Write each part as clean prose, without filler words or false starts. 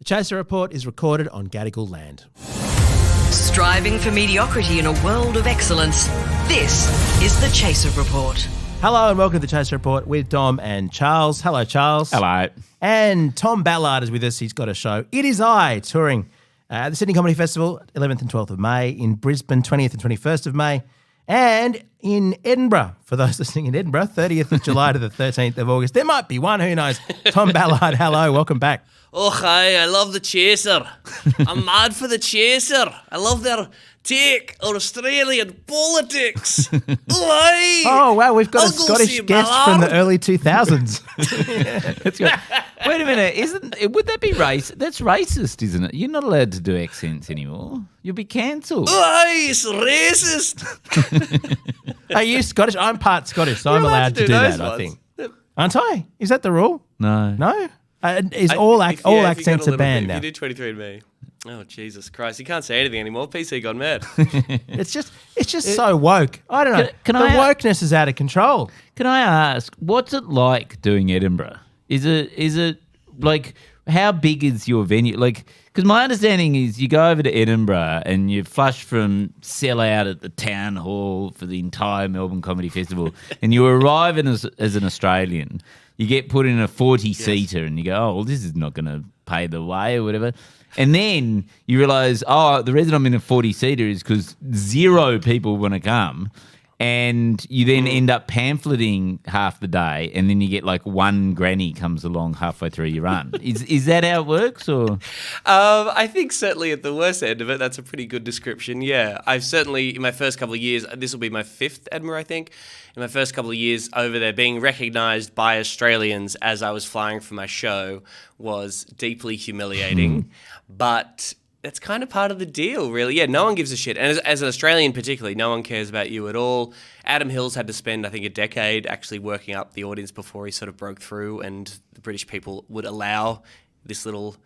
Chaser Report is recorded on Gadigal land. Striving for mediocrity in a world of excellence, this is the Chaser Report. Hello and welcome to the Chaser Report with Dom and Charles. Hello, Charles. Hello. And Tom Ballard is with us. He's got a show. It Is I, touring at the Sydney Comedy Festival, 11th and 12th of May, in Brisbane, 20th and 21st of May, and in Edinburgh, for those listening in Edinburgh, 30th of July to the 13th of August. There might be one, who knows. Tom Ballard, hello, welcome back. Oh, hi, I love the Chaser. I'm mad for the Chaser. I love their take on Australian politics. Oh, hi. Oh, wow, we've got I'll a go Scottish see guest Ballard. from the early 2000s. That's good. Wait a minute, would that be racist? That's racist, isn't it? You're not allowed to do accents anymore. You'll be cancelled. Oh, hi, it's racist. Are you Scottish? I'm part Scottish, so I'm You're allowed to do those that, I ones. think. Aren't I? Is that the rule? No. No? All If you accents got a are little banned bit, now. If you do 23andMe. Oh, Jesus Christ. You can't say anything anymore. PC gone mad. It's just so woke. I don't know. Can the wokeness is out of control. Can I ask, what's it like doing Edinburgh? Is it like, how big is your venue? Like, because my understanding is you go over to Edinburgh and you flush from sell out at the town hall for the entire Melbourne Comedy Festival, and you arrive as an Australian. You get put in a 40-seater and you go, oh, well, this is not going to pay the way or whatever. And then you realise, oh, the reason I'm in a 40-seater is because 0 people want to come. And you then end up pamphleting half the day, and then you get like one granny comes along halfway through your run. Is that how it works, or? I think certainly at the worst end of it, that's a pretty good description. Yeah, I've certainly, in my first couple of years, this will be my 5th Edinburgh, I think. In my first couple of years over there, being recognised by Australians as I was flying for my show was deeply humiliating. But that's kind of part of the deal, really. Yeah, no one gives a shit. And as an Australian particularly, no one cares about you at all. Adam Hills had to spend, I think, a decade actually working up the audience before he sort of broke through, and the British people would allow this little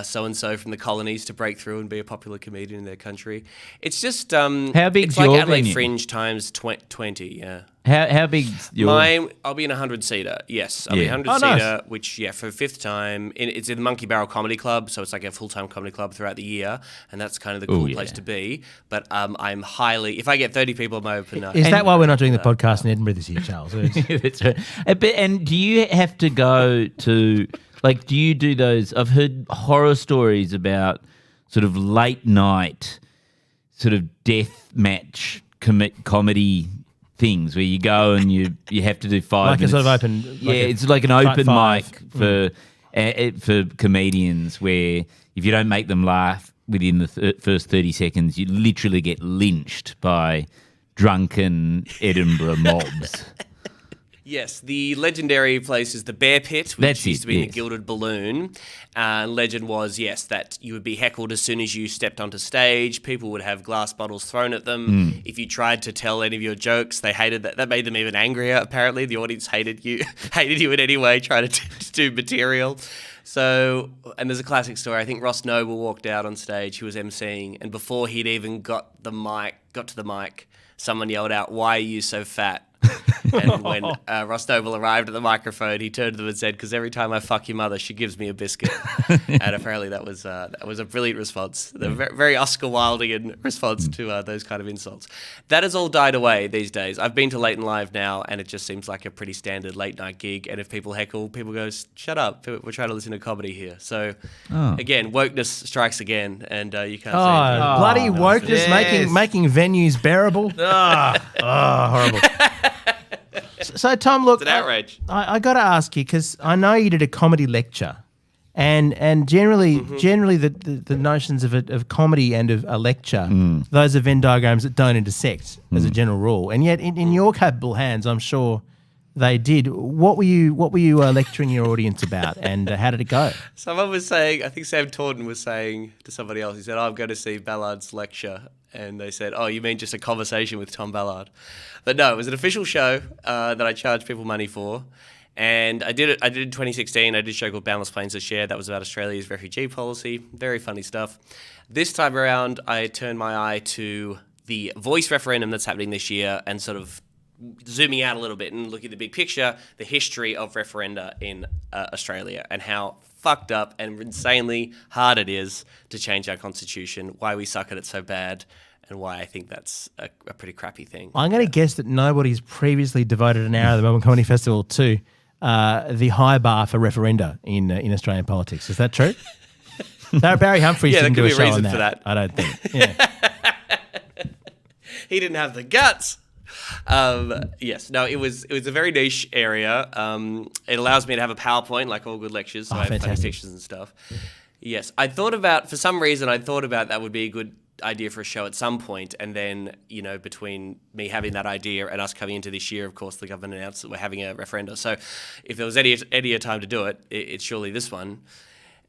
so-and-so from the colonies to break through and be a popular comedian in their country. It's just... how big's it's like your Adelaide venue? Fringe times 20, yeah. How big's your... Mine, I'll be in a 100-seater, yes. I'll be a 100-seater, nice. which, yeah, for 5th time. It's in the Monkey Barrel Comedy Club, so it's like a full-time comedy club throughout the year, and that's kind of the cool place to be. But I'm highly... If I get 30 people, I'm open. Is that why we're not doing the podcast in Edinburgh this year, Charles? That's right. And do you have to go to... Like, do you do those... I've heard horror stories about sort of late-night sort of death match comedy things where you go and you have to do 5 Like minutes. a sort of open... Yeah, it's like an open mic five. for comedians where if you don't make them laugh within the first 30 seconds, you literally get lynched by drunken Edinburgh mobs. Yes, the legendary place is the Bear Pit, which That's used it, to be in the yes. Gilded Balloon. Legend was, yes, that you would be heckled as soon as you stepped onto stage. People would have glass bottles thrown at them. If you tried to tell any of your jokes, they hated that. That made them even angrier, apparently. The audience hated you in any way, trying to do material. So, and there's a classic story. I think Ross Noble walked out on stage. He was emceeing, and before he'd even got to the mic, someone yelled out, "Why are you so fat?" And when Ross Noble arrived at the microphone, he turned to them and said, "Because every time I fuck your mother, she gives me a biscuit." And apparently that was a brilliant response. The very Oscar Wildean response to those kind of insults. That has all died away these days. I've been to Late and Live now, and it just seems like a pretty standard late night gig. And if people heckle, people go, "Shut up, we're trying to listen to comedy here." So again, wokeness strikes again, and you can't say anything. Bloody wokeness Yes. making venues bearable. Horrible. So, Tom, look, It's an outrage. I got to ask you, because I know you did a comedy lecture, and generally the notions of comedy and of a lecture, those are Venn diagrams that don't intersect as a general rule. And yet, in your capable hands, I'm sure they did. What were you lecturing your audience about, and how did it go? Someone was saying, I think Sam Taunton was saying to somebody else, he said, "I'm going to see Ballard's lecture." And they said, "Oh, you mean just a conversation with Tom Ballard?" But no, it was an official show that I charged people money for. And I did it in 2016. I did a show called Boundless Planes to Share. That was about Australia's refugee policy. Very funny stuff. This time around, I turned my eye to the voice referendum that's happening this year and sort of zooming out a little bit and looking at the big picture, the history of referenda in Australia and how fucked up and insanely hard it is to change our constitution, why we suck at it so bad, and why I think that's a pretty crappy thing. I'm going to guess that nobody's previously devoted an hour of the Melbourne Comedy Festival to the high bar for referenda in Australian politics. Is that true? Barry Humphries Yeah, there didn't do could a be a show reason on for that. I don't think. Yeah. He didn't have the guts. Yes, no, it was a very niche area. It allows me to have a PowerPoint like all good lectures, so I have funny fantastic. pictures and stuff. Yes, for some reason I thought about that would be a good idea for a show at some point, and then, between me having that idea and us coming into this year, of course, the government announced that we're having a referendum. So if there was any time to do it, it's surely this one.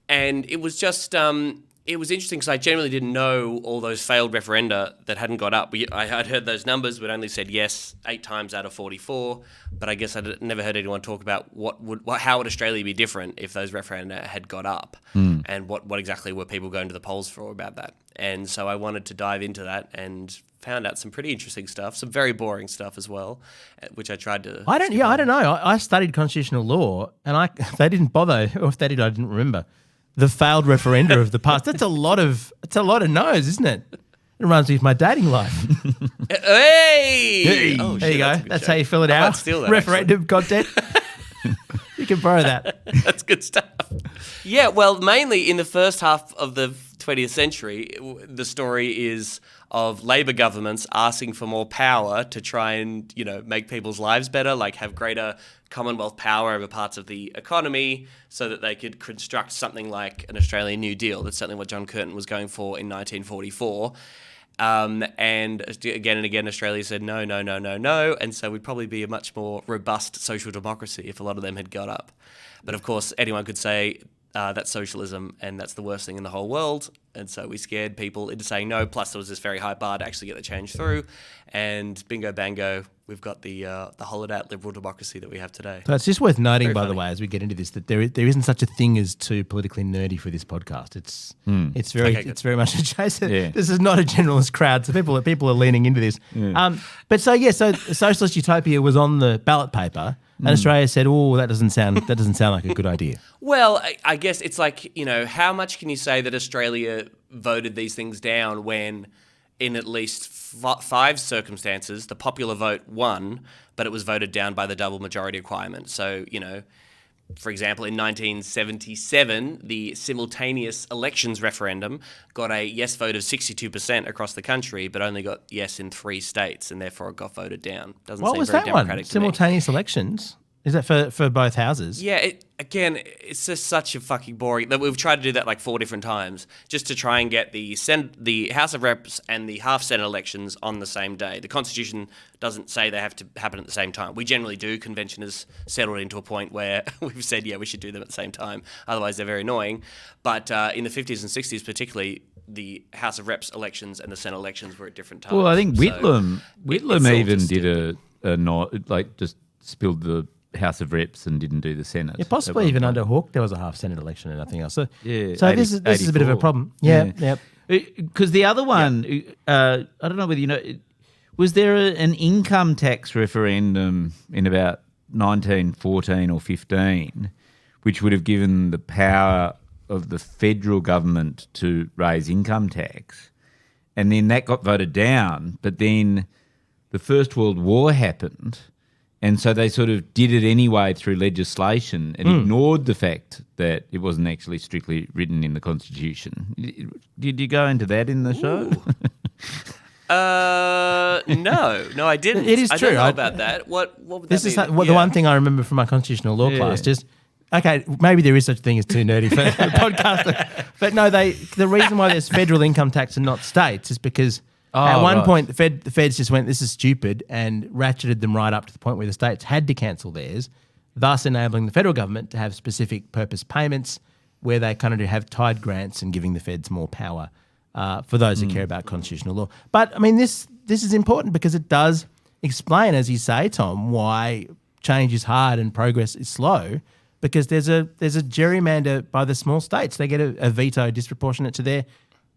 And it was just, it was interesting because I generally didn't know all those failed referenda that hadn't got up. I had heard those numbers, but only said yes 8 times out of 44. But I guess I'd never heard anyone talk about how would Australia be different if those referenda had got up, and what exactly were people going to the polls for about that. And so I wanted to dive into that and found out some pretty interesting stuff, some very boring stuff as well, which I tried to. I don't know. I studied constitutional law, and they didn't bother, or if they did, I didn't remember. The failed referenda of the past. That's a lot of no's, isn't it? It reminds me of my dating life. Hey! Oh, there you go. That's how you fill it I out. might steal that, Referendum content. You can borrow that. That's good stuff. Yeah, well, mainly in the first half of the 20th century, the story is of Labor governments asking for more power to try and, make people's lives better, like have greater Commonwealth power over parts of the economy so that they could construct something like an Australian New Deal. That's certainly what John Curtin was going for in 1944. And again and again, Australia said no. And so we'd probably be a much more robust social democracy if a lot of them had got up. But of course, anyone could say that's socialism and that's the worst thing in the whole world. And so we scared people into saying no. Plus, there was this very high bar to actually get the change through. And bingo, bango, we've got the hollowed out liberal democracy that we have today. So it's just worth noting, Very by the funny. way, as we get into this, that there isn't such a thing as too politically nerdy for this podcast. It's very much a chase. Yeah. This is not a generalist crowd, so people are leaning into this. So socialist utopia was on the ballot paper, and Australia said, "Oh, that doesn't sound like a good idea." Well, I guess it's like, how much can you say that Australia voted these things down when in at least 5 circumstances the popular vote won, but it was voted down by the double majority requirement. So, for example, in 1977, the simultaneous elections referendum got a yes vote of 62% across the country, but only got yes in 3 states, and therefore it got voted down. Doesn't What seem was very that democratic one? to me. Simultaneous elections? Is that for both houses? Yeah, it's just such a fucking boring. We've tried to do that like 4 different times just to try and get the House of Reps and the half Senate elections on the same day. The Constitution doesn't say they have to happen at the same time. We generally do. Convention has settled into a point where we've said, yeah, we should do them at the same time. Otherwise, they're very annoying. But in the 50s and 60s, particularly, the House of Reps elections and the Senate elections were at different times. Well, I think So Whitlam it's all even just did a not like just spilled the House of Reps and didn't do the Senate. Yeah, possibly even under Hawke, there was a half Senate election and nothing else. So, Yeah, so this is a bit of a 84. problem. Yeah. Because the other one, I don't know whether you know, was there an income tax referendum in about 1914 or 15, which would have given the power of the federal government to raise income tax, and then that got voted down. But then the First World War happened. And so they sort of did it anyway through legislation and ignored the fact that it wasn't actually strictly written in the Constitution. Did you go into that in the show? No, I didn't. It is I true. don't know about that. What would This that is be? the one thing I remember from my constitutional law class. Just okay, maybe there is such a thing as too nerdy for a podcast, but no, the reason why there's federal income tax and not states is because at one point the feds just went, "This is stupid," and ratcheted them right up to the point where the states had to cancel theirs, thus enabling the federal government to have specific purpose payments where they kind of have tied grants and giving the feds more power for those who care about constitutional law. But I mean, this is important because it does explain, as you say, Tom, why change is hard and progress is slow. Because there's a gerrymander by the small states. They get a veto disproportionate to their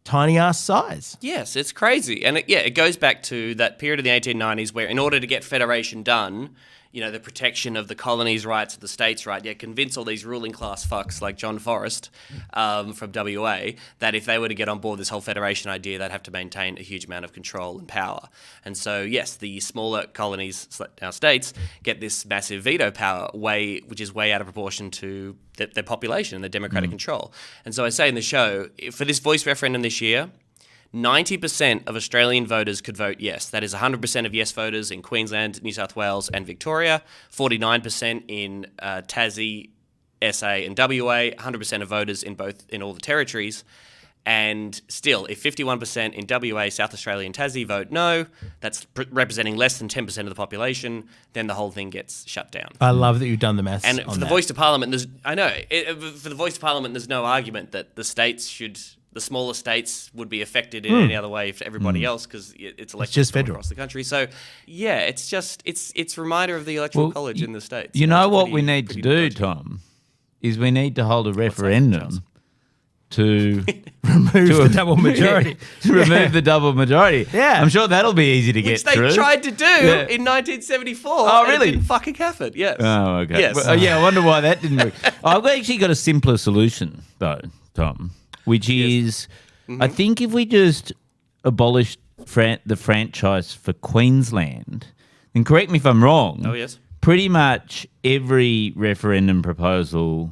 tiny ass size. Yes, it's crazy. And it goes back to that period of the 1890s where in order to get federation done, the protection of the colonies' rights, of the states' right, convince all these ruling class fucks like John Forrest from WA that if they were to get on board this whole federation idea, they'd have to maintain a huge amount of control and power. And so, yes, the smaller colonies, now states, get this massive veto power, which is way out of proportion to their population and their democratic control. And so I say in the show, for this voice referendum this year, 90% of Australian voters could vote yes. That is 100% of yes voters in Queensland, New South Wales and Victoria, 49% in Tassie, SA and WA, 100% of voters in all the territories. And still, if 51% in WA, South Australia and Tassie vote no, that's representing less than 10% of the population, then the whole thing gets shut down. I love that you've done the maths. And for the voice to Parliament, for the voice to Parliament, there's no argument that the smaller states would be affected in any other way for everybody else because it's elected just federal across the country. So, yeah, it's a reminder of the electoral college in the states. You know what we need to do, Tom, is we need to hold a referendum to remove the double majority. To remove the double majority. Yeah. I'm sure that'll be easy to get through. Which they tried to do in 1974. Oh, really? And it didn't fucking happen. Yes. Oh, okay. Yes. Well, I wonder why that didn't work. I've actually got a simpler solution, though, Tom, which is I think if we just abolish the franchise for Queensland, and correct me if I'm wrong, pretty much every referendum proposal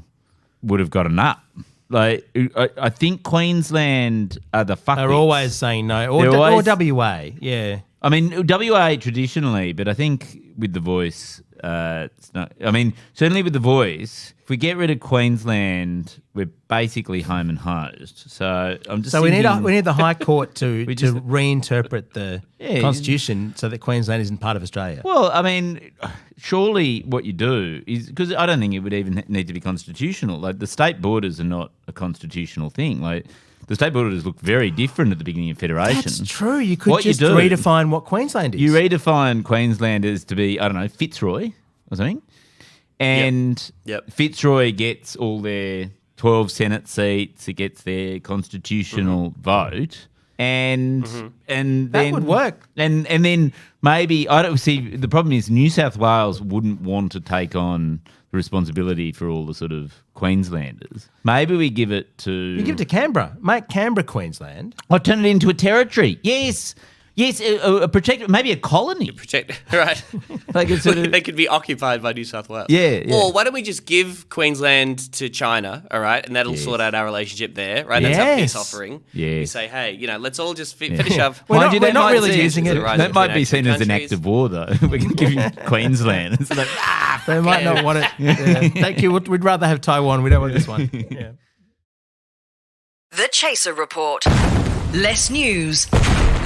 would have gotten up. Like, I think Queensland are the fuckers. They're always saying no. Or WA, yeah. I mean, WA traditionally, but I think with the voice, it's not. I mean, certainly with the voice, if we get rid of Queensland, we're basically home and hosed. So I'm just. So thinking, we need the High Court to reinterpret the Constitution so that Queensland isn't part of Australia. Well, I mean, surely what you do is because I don't think it would even need to be constitutional. Like the state borders are not a constitutional thing. Like. The state borders look very different at the beginning of federation. That's true. You could just redefine what Queensland is. You redefine Queensland as to be, I don't know, Fitzroy or something. And Fitzroy gets all their 12 Senate seats. It gets their constitutional vote. And then that would work. And then maybe, I don't see, the problem is New South Wales wouldn't want to take on the responsibility for all the sort of Queenslanders. Maybe we give it to... You give it to Canberra. Make Canberra Queensland. Or turn it into a territory. Yes, a protectorate, maybe a colony. Right. Like it's sort of, they could be occupied by New South Wales. Yeah. Or why don't we just give Queensland to China, all right, and that'll sort out our relationship there, right? That's our peace offering. Yes. We say, hey, let's all just finish up. We're not really using it. That might be seen as an act of war, though. We can give you Queensland. It's like, they might not want it. Yeah. Thank you. We'd rather have Taiwan. We don't want this one. Yeah. The Chaser Report. Less news,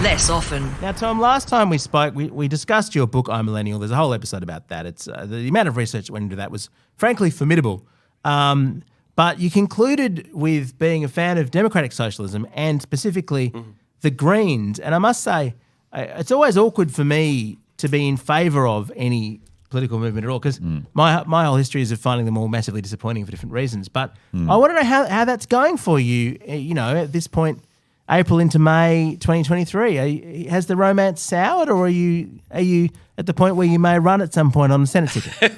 less often. Now, Tom, last time we spoke, we discussed your book, I Millenial. There's a whole episode about that. It's the amount of research that went into that was frankly formidable. But you concluded with being a fan of democratic socialism and specifically the Greens. And I must say, it's always awkward for me to be in favour of any political movement at all because my whole history is of finding them all massively disappointing for different reasons. But I want to know how that's going for you, at this point, April into May 2023. Has the romance soured, or are you at the point where you may run at some point on the Senate ticket?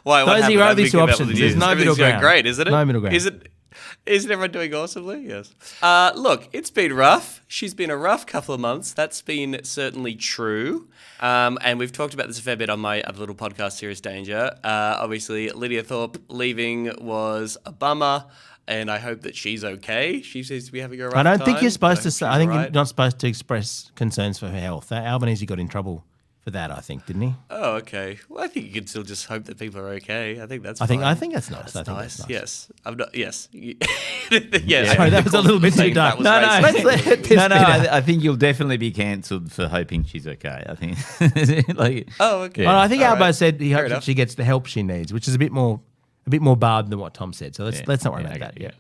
Why? Those are these two options. There's no middle ground. Great, isn't it? No middle ground. Isn't everyone doing awesomely? Yes. Look, it's been rough. She's been a rough couple of months. That's been certainly true. And we've talked about this a fair bit on my other little podcast, Serious Danger. Obviously, Lydia Thorpe leaving was a bummer. And I hope that she's okay. She seems to be having a rough time. I don't think you're supposed to say. I think you're not supposed to express concerns for her health. Albanese got in trouble for that, I think, didn't he? Oh, okay. Well, I think you can still just hope that people are okay. I think that's fine. I think that's nice. That's nice. Yes. I'm not. Yes. Sorry, that was a little bit too dark. No. Let's let this I think you'll definitely be cancelled for hoping she's okay. I think. Oh, okay. Yeah. Well, I think Albo said he hopes that she gets the help she needs, which is a bit more barbed than what Tom said. So let's not worry about that. Yeah.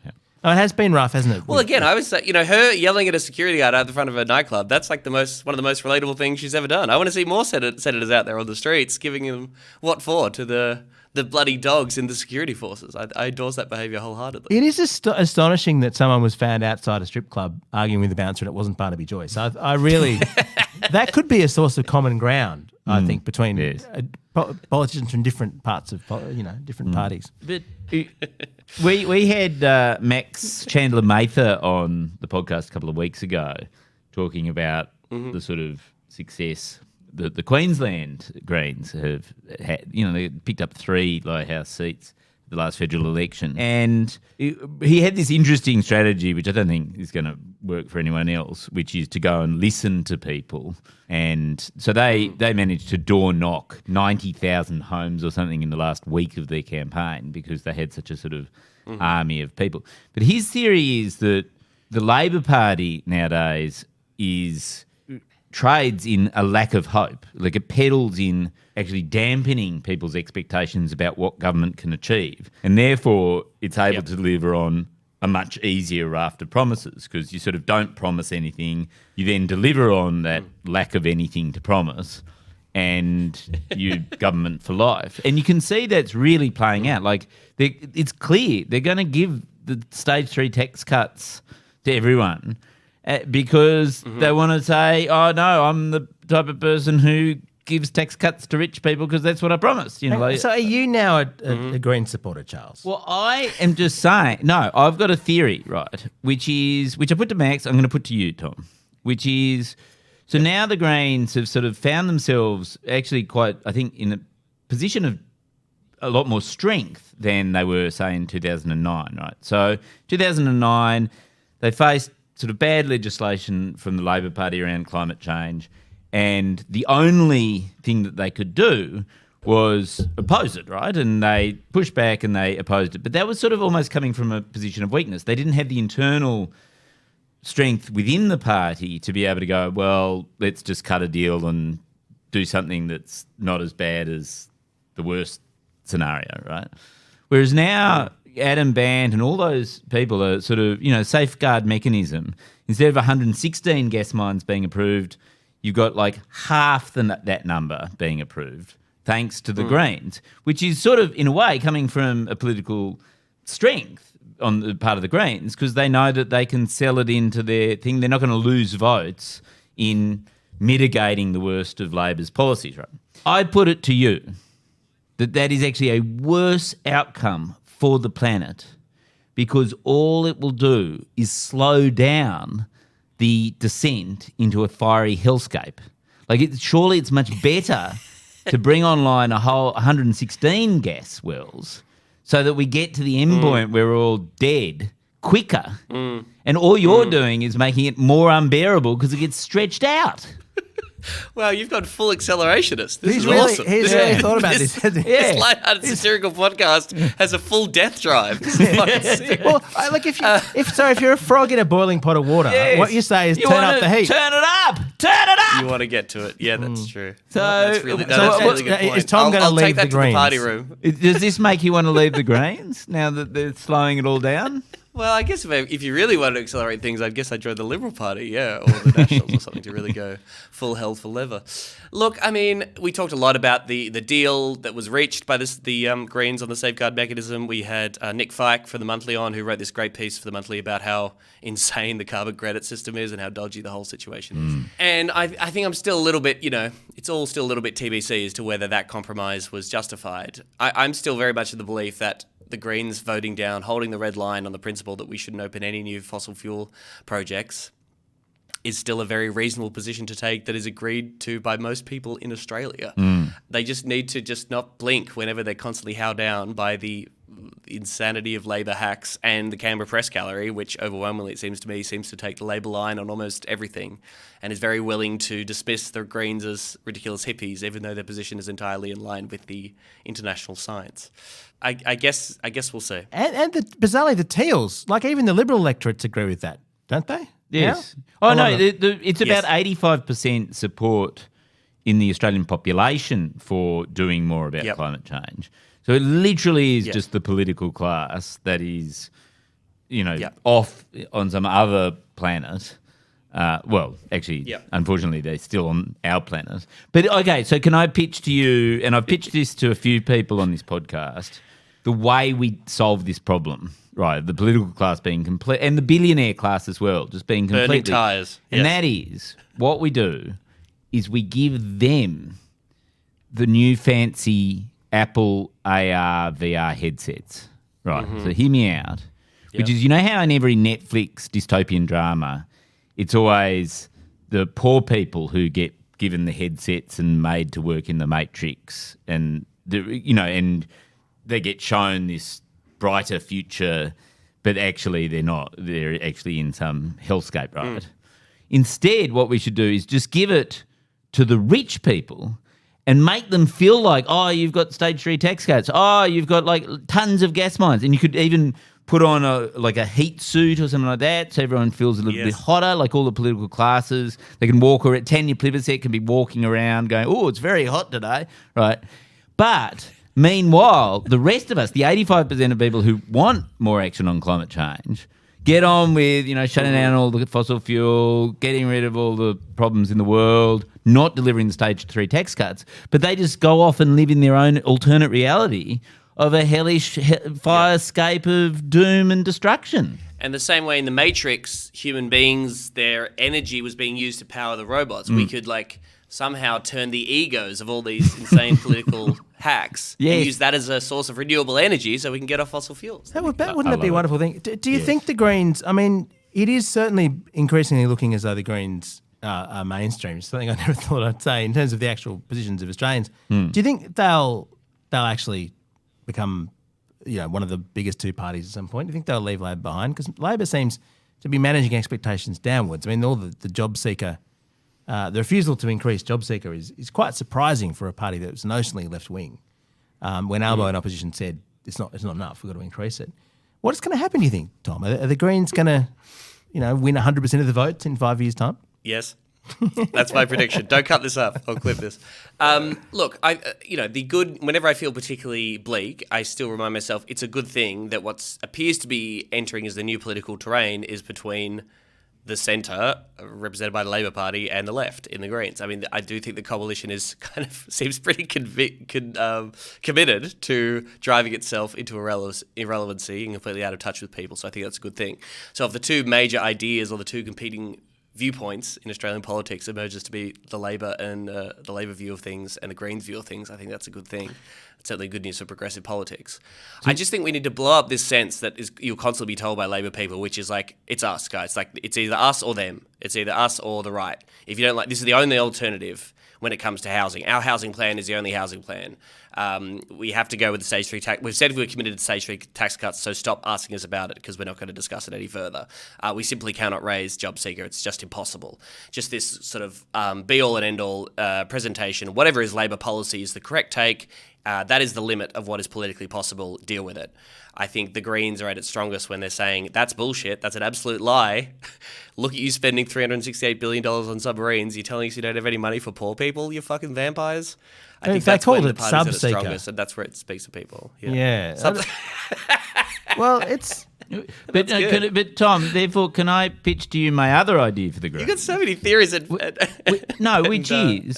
Oh, it has been rough, hasn't it? Well, again, I was, her yelling at a security guard out the front of a nightclub. That's like one of the most relatable things she's ever done. I want to see more senators out there on the streets giving them what for to the bloody dogs in the security forces. I endorse that behaviour wholeheartedly. It is astonishing that someone was found outside a strip club arguing with the bouncer and it wasn't Barnaby Joyce. I really, that could be a source of common ground. I think, between Yes. politicians from different parts of different parties. But we had Max Chandler Mather on the podcast a couple of weeks ago talking about the sort of success that the Queensland Greens have had. They picked up 3 lower house seats at the last federal election. And he had this interesting strategy, which I don't think is going to work for anyone else, which is to go and listen to people. And so they managed to door knock 90,000 homes or something in the last week of their campaign because they had such a sort of army of people. But his theory is that the Labor Party nowadays trades in a lack of hope. Like, it peddles in actually dampening people's expectations about what government can achieve. And therefore, it's able to deliver on a much easier raft of promises because you sort of don't promise anything. You then deliver on that lack of anything to promise and you government for life. And you can see that's really playing out. Like, it's clear they're going to give the stage 3 tax cuts to everyone because they want to say, oh, no, I'm the type of person who gives tax cuts to rich people because that's what I promised. So are you now a Green supporter, Charles? Well, I am just saying, no, I've got a theory, right, which I put to Max, I'm going to put to you, Tom, which is, so now the Greens have sort of found themselves actually quite, I think, in a position of a lot more strength than they were, say, in 2009, right? So 2009, they faced sort of bad legislation from the Labor Party around climate change, and the only thing that they could do was oppose it, right? And they pushed back and they opposed it. But that was sort of almost coming from a position of weakness. They didn't have the internal strength within the party to be able to go, well, let's just cut a deal and do something that's not as bad as the worst scenario, right? Whereas now Adam Band and all those people are sort of, safeguard mechanism. Instead of 116 gas mines being approved, you've got like half that number being approved, thanks to the Greens, which is sort of, in a way, coming from a political strength on the part of the Greens because they know that they can sell it into their thing. They're not going to lose votes in mitigating the worst of Labor's policies, right? I put it to you that is actually a worse outcome for the planet because all it will do is slow down the descent into a fiery hellscape. Like, surely it's much better to bring online a whole 116 gas wells so that we get to the end point where we're all dead quicker. And all you're doing is making it more unbearable because it gets stretched out. Wow, you've got full accelerationist. This is really, awesome. He's really thought about this, hasn't he? This lighthearted satirical podcast has a full death drive. This is fucking sick. Well, look, if you're a frog in a boiling pot of water, what you say is turn up the heat. Turn it up! Turn it up! You want to get to it. Yeah, that's true. So, that's really good point. Is Tom going to leave take that the to the Greens? party room. Does this make you want to leave the Greens now that they're slowing it all down? Well, I guess if you really wanted to accelerate things, I guess I'd join the Liberal Party, or the Nationals or something to really go full hell for leather. Look, I mean, we talked a lot about the deal that was reached by the Greens on the safeguard mechanism. We had Nick Fike from The Monthly on, who wrote this great piece for The Monthly about how insane the carbon credit system is and how dodgy the whole situation is. And I think I'm still a little bit, it's all still a little bit TBC as to whether that compromise was justified. I'm still very much of the belief that the Greens voting down, holding the red line on the principle that we shouldn't open any new fossil fuel projects is still a very reasonable position to take that is agreed to by most people in Australia. They just need to just not blink whenever they're constantly howled down by the insanity of Labor hacks and the Canberra Press Gallery, which overwhelmingly, it seems to me, seems to take the Labor line on almost everything and is very willing to dismiss the Greens as ridiculous hippies, even though their position is entirely in line with the international science. I guess we'll see. And bizarrely, the Teals, like even the Liberal electorates agree with that, don't they? Yes. Yeah? Oh, no, it's about 85% support in the Australian population for doing more about climate change. So it literally is just the political class that is, off on some other planet. Unfortunately, they're still on our planet. But, okay, so can I pitch to you, and I've pitched this to a few people on this podcast, the way we solve this problem, right? The political class being complete, and the billionaire class as well, just being completely... Burning tyres. And that is, what we do is we give them the new fancy Apple AR VR headsets, right? So hear me out, which is, you know how in every Netflix dystopian drama, it's always the poor people who get given the headsets and made to work in the Matrix, and and they get shown this brighter future, but actually they're not. They're actually in some hellscape, right? Instead, what we should do is just give it to the rich people and make them feel like, oh, you've got stage 3 tax cuts. Oh, you've got like tons of gas mines. And you could even put on a heat suit or something like that so everyone feels a little bit hotter, like all the political classes. They can walk around. Tanya Plibersek can be walking around going, oh, it's very hot today, right? But meanwhile, the rest of us, the 85% of people who want more action on climate change, get on with, shutting down all the fossil fuel, getting rid of all the problems in the world, not delivering the stage 3 tax cuts, but they just go off and live in their own alternate reality of a hellish firescape of doom and destruction. And the same way in the Matrix, human beings, their energy was being used to power the robots. We could somehow turn the egos of all these insane political hacks and use that as a source of renewable energy so we can get off fossil fuels. Wouldn't that be a wonderful thing? Do you think the Greens, I mean, it is certainly increasingly looking as though the Greens are mainstream, something I never thought I'd say in terms of the actual positions of Australians. Do you think they'll actually become one of the biggest two parties at some point? Do you think they'll leave Labor behind? Because Labor seems to be managing expectations downwards. I mean, all the job seeker, the refusal to increase job seeker is quite surprising for a party that was notionally left wing. When Albo in opposition said it's not enough, we've got to increase it. What's going to happen, do you think, Tom? Are the Greens going to win 100% of the votes in 5 years' time? Yes. That's my prediction. Don't cut this up. I'll clip this. Look, the good. Whenever I feel particularly bleak, I still remind myself it's a good thing that what appears to be entering as the new political terrain is between the centre, represented by the Labor Party, and the left in the Greens. I mean, I do think the coalition seems pretty committed to driving itself into irrelevancy and completely out of touch with people. So I think that's a good thing. So if the two major ideas or the two competing viewpoints in Australian politics emerges to be the Labor and the Labor view of things and the Greens view of things, I think that's a good thing. It's certainly good news for progressive politics. I just think we need to blow up this sense that you'll constantly be told by Labor people, which is like, it's us, guys. Like, it's either us or them. It's either us or the right. If you don't like, this is the only alternative when it comes to housing. Our housing plan is the only housing plan. We have to go with the stage 3 tax. We've said we're committed to stage 3 tax cuts, so stop asking us about it because we're not going to discuss it any further. We simply cannot raise job seeker. It's just impossible. Just this sort of be-all and end-all presentation. Whatever is Labor policy is the correct take. That is the limit of what is politically possible. Deal with it. I think the Greens are at its strongest when they're saying, that's bullshit, that's an absolute lie. Look at you spending $368 billion on submarines. You're telling us you don't have any money for poor people, you fucking vampires? I think that's when the party's at its strongest, and that's where it speaks to people. Yeah. Well, it's... But Tom, therefore, can I pitch to you my other idea for the Greens? You've got so many theories and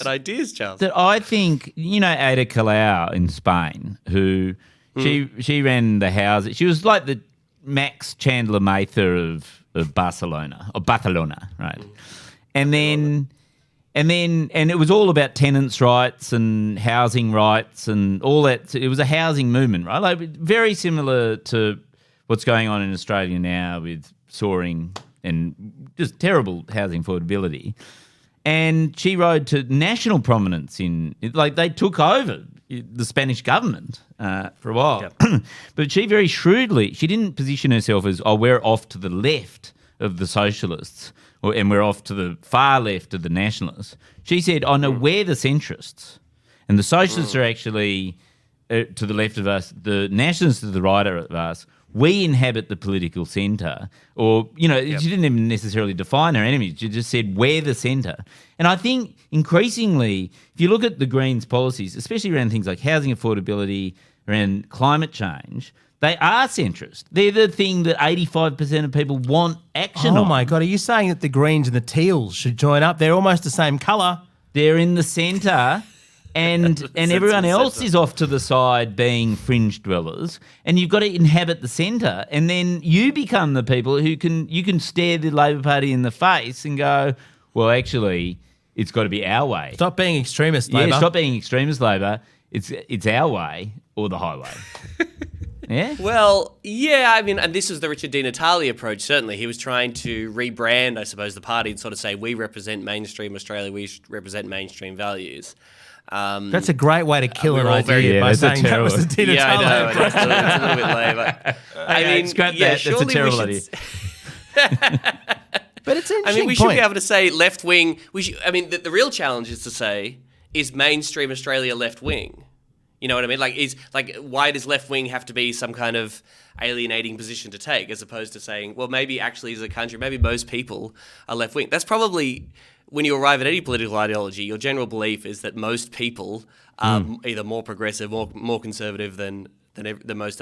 ideas, Charles. That I think, Ada Colau in Spain, who... She ran the house. She was like the Max Chandler Mather of Barcelona, right? And it was all about tenants' rights and housing rights and all that. It was a housing movement, right? Like very similar to what's going on in Australia now with soaring and just terrible housing affordability. And she rode to national prominence they took over the Spanish government for a while. Yep. But she very shrewdly, she didn't position herself as, we're off to the left of the socialists and we're off to the far left of the nationalists. She said, no, we're the centrists. And the socialists are actually to the left of us, the nationalists to the right of us. We inhabit the political centre. Or, she didn't even necessarily define her enemies. She just said, we're the centre. And I think increasingly, if you look at the Greens' policies, especially around things like housing affordability, around climate change, they are centrist. They're the thing that 85% of people want action on. Oh, my God. Are you saying that the Greens and the Teals should join up? They're almost the same colour. They're in the centre. And everyone else is off to the side being fringe dwellers, and you've got to inhabit the centre, and then you become the people who you can stare the Labor Party in the face and go, well, actually, it's got to be our way. Stop being extremist, Labor. Yeah, stop being extremist Labor. It's our way or the highway. Yeah? Well, yeah, I mean, and this is the Richard Di Natale approach, certainly. He was trying to rebrand, I suppose, the party and sort of say, we represent mainstream Australia, we represent mainstream values. That's a great way to kill an we're all idea very- by that's a saying that was the Di Yeah, I Natale know, approach. it's a little bit lame. I mean, scrap yeah, that. That's a surely we terrible should idea. But it's an I interesting mean, we should point. be able to say left wing. I mean, the real challenge is to say, is mainstream Australia left wing? You know what I mean? Why does left wing have to be some kind of alienating position to take, as opposed to saying, well, maybe actually as a country, maybe most people are left wing. That's probably when you arrive at any political ideology, your general belief is that most people are either more progressive, more conservative than most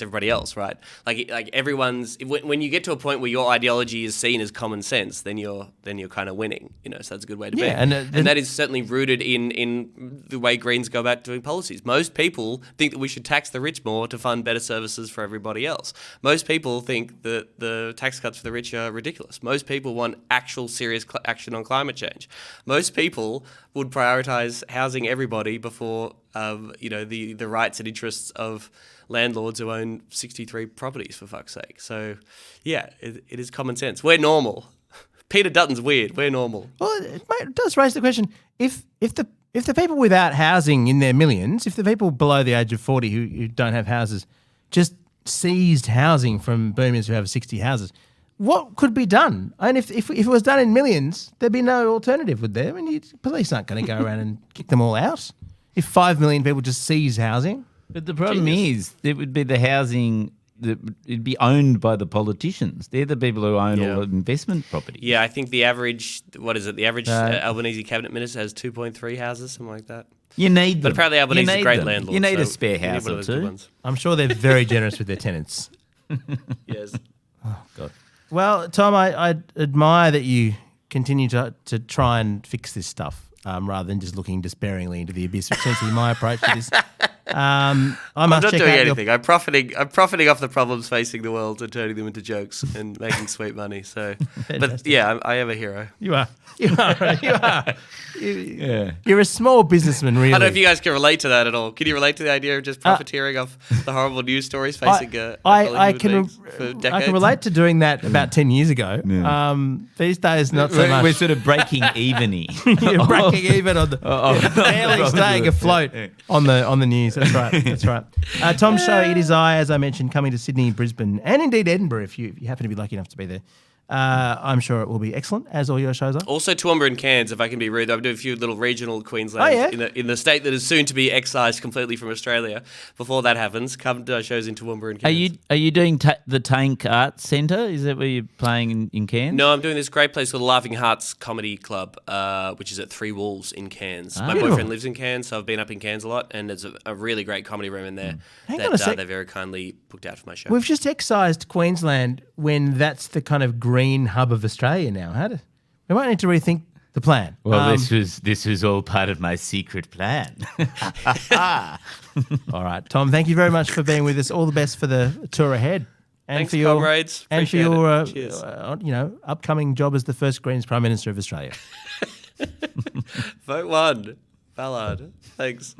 everybody else, right? Like everyone's when you get to a point where your ideology is seen as common sense, then you're kind of winning, you know. So that's a good way to be. and that is certainly rooted in the way Greens go about doing policies. Most people think that we should tax the rich more to fund better services for everybody else. Most people think that the tax cuts for the rich are ridiculous. Most people want actual serious action on climate change. Most people would prioritise housing everybody before the rights and interests of landlords who own 63 properties, for fuck's sake. So, yeah, it is common sense. We're normal. Peter Dutton's weird. We're normal. Well, it does raise the question: if the people without housing in their millions, if the people below the age of 40 who don't have houses, just seized housing from boomers who have 60 houses, what could be done? And if it was done in millions, there'd be no alternative, would there? I mean, police aren't going to go around and kick them all out. If 5 million people just seize housing. But the problem is, it would be the housing that it'd be owned by the politicians. They're the people who own all the investment property. Yeah, I think the average, Albanese cabinet minister has 2.3 houses, something like that. You need them. But apparently Albanese is a great landlord. You need so a spare you need house one or of those good two. ones. I'm sure they're very generous with their tenants. Yes. God. Well, Tom, I admire that you continue to try and fix this stuff rather than just looking despairingly into the abyss, which seems to be my approach to this. I'm not doing anything. I'm profiting off the problems facing the world and turning them into jokes and making sweet money. So, but yeah, I am a hero. You are. You're a small businessman, really. I don't know if you guys can relate to that at all. Can you relate to the idea of just profiteering off the horrible news stories facing I for decades? I can relate to doing that about 10 years ago. These days, not so much. We're sort of breaking even-y. You're breaking even on barely staying afloat on the news. That's right. That's right. Tom's show, It Is I, as I mentioned, coming to Sydney, Brisbane, and indeed Edinburgh if you happen to be lucky enough to be there. I'm sure it will be excellent, as all your shows are. Also Toowoomba and Cairns, if I can be rude. I'm doing a few little regional Queensland in the state that is soon to be excised completely from Australia. Before that happens, come to our shows in Toowoomba and Cairns. Are you doing the Tank Arts Centre? Is that where you're playing in Cairns? No, I'm doing this great place called Laughing Hearts Comedy Club, which is at Three Walls in Cairns. My boyfriend lives in Cairns, so I've been up in Cairns a lot, and there's a really great comedy room in there that they very kindly booked out for my show. We've just excised Queensland when that's the kind of green hub of Australia now. We might need to rethink the plan. Well, this was all part of my secret plan. All right, Tom, thank you very much for being with us. All the best for the tour ahead. And Thanks, for your, comrades. And for Appreciate your it. upcoming job as the first Greens Prime Minister of Australia. Vote 1. Ballard. Thanks.